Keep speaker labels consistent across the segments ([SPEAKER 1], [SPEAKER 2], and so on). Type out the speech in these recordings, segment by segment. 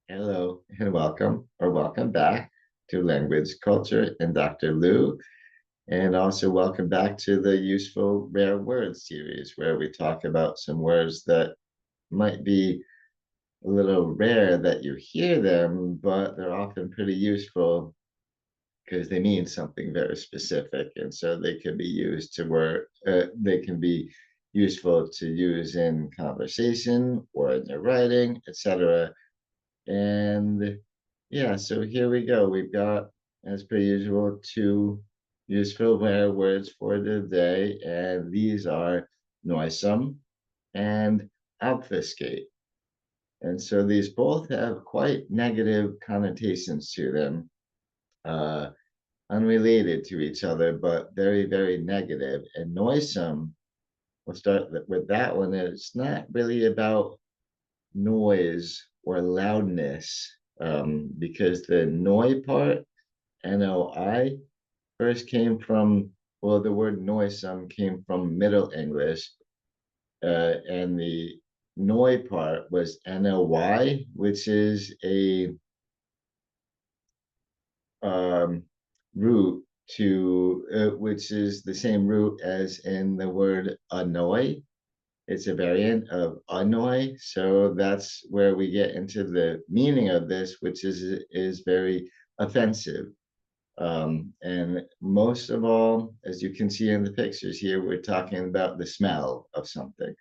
[SPEAKER 1] Hello and welcome or welcome back to Language Culture and Dr. Lou. And also welcome back to the Useful Rare Words series where we talk about some words that might be a little rare that you hear them, but they're often pretty useful because they mean something very specific. And so they can be used to work, they can be useful to use in conversation or in your writing, etc. And yeah, so here we go. We've got, as per usual, two useful rare words for the day, and these are noisome and obfuscate. And so these both have quite negative connotations to them, uh, unrelated to each other, but very, very negative. And noisome, we'll start with that one. It's not really about noise or loudness, because the noi part, NOI, first came from, well, the word noisome came from Middle English, and the noi part was NOY, which is a um, root which is the same root as in the word annoy. It's a variant of annoy. So that's where we get into the meaning of this, which is very offensive. And most of all, as you can see in the pictures here, we're talking about the smell of something.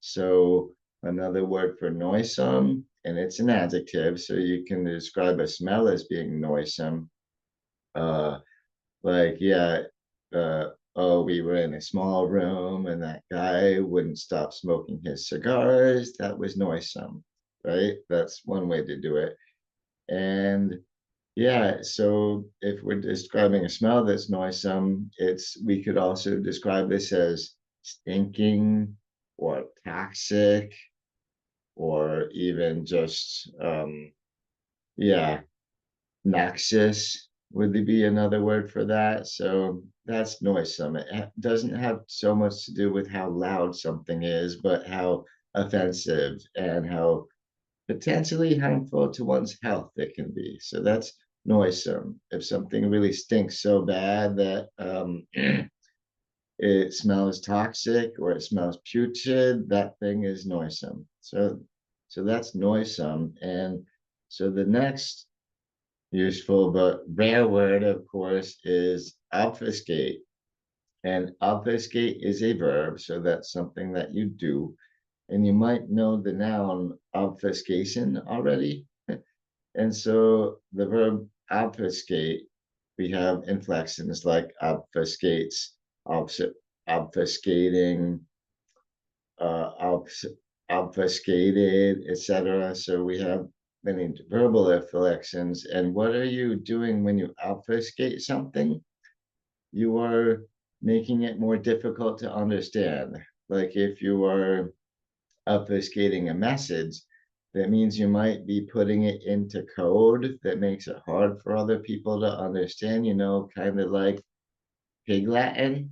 [SPEAKER 1] So another word for noisome, and it's an adjective, so you can describe a smell as being noisome. Uh, like, yeah, oh, we were in a small room and that guy wouldn't stop smoking his cigars. That was noisome, right? That's one way to do it. And yeah, so if we're describing a smell that's noisome, we could also describe this as stinking or toxic or even just yeah, noxious would be another word for that. So that's noisome. It doesn't have so much to do with how loud something is, but how offensive and how potentially harmful to one's health it can be. So that's noisome. If something really stinks so bad that it smells toxic or it smells putrid, that thing is noisome. So that's noisome. And so the next useful but rare word, of course, is obfuscate. And obfuscate is a verb, so that's something that you do. And you might know the noun obfuscation already. And so the verb obfuscate, we have inflections like obfuscates, obfuscating, obfuscated, etc. So we have many verbal inflections. And what are you doing when you obfuscate something? You are making it more difficult to understand. Like if you are obfuscating a message, that means you might be putting it into code that makes it hard for other people to understand, kind of like pig Latin,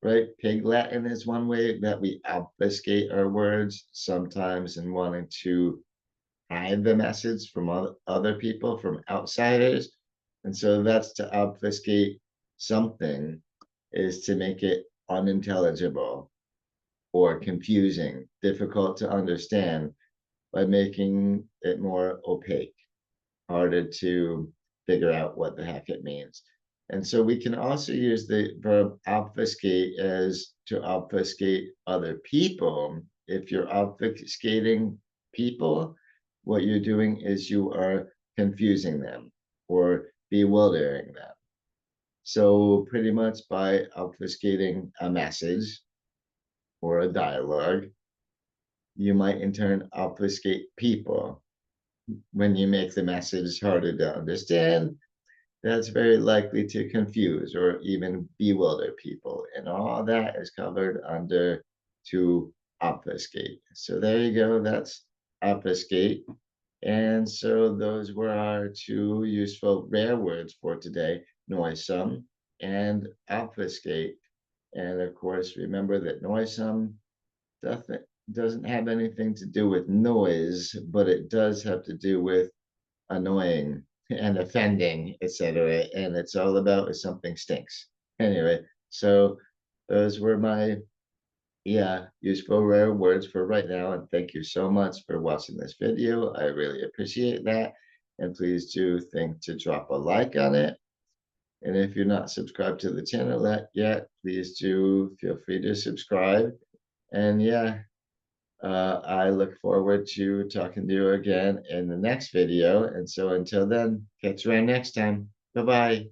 [SPEAKER 1] right? Pig Latin is one way that we obfuscate our words sometimes in wanting to hide the message from other people, from outsiders. And so that's to obfuscate something, is to make it unintelligible or confusing, difficult to understand by making it more opaque, harder to figure out what the heck it means. And so we can also use the verb obfuscate as to obfuscate other people. If you're obfuscating people, what you're doing is you are confusing them or bewildering them. So pretty much by obfuscating a message or a dialogue, you might in turn obfuscate people. When you make the message harder to understand, that's very likely to confuse or even bewilder people. And all that is covered under to obfuscate. So there you go. That's obfuscate. And so those were our two useful rare words for today, noisome and obfuscate. And of course, remember that noisome doesn't doesn't have anything to do with noise, but it does have to do with annoying and offending, etc. And it's all about if something stinks. Anyway, so those were my useful rare words for right now. And thank you so much for watching this video. I really appreciate that. And please do think to drop a like on it. And if you're not subscribed to the channel yet, please do feel free to subscribe. And I look forward to talking to you again in the next video. And so until then, catch you around next time. Bye bye.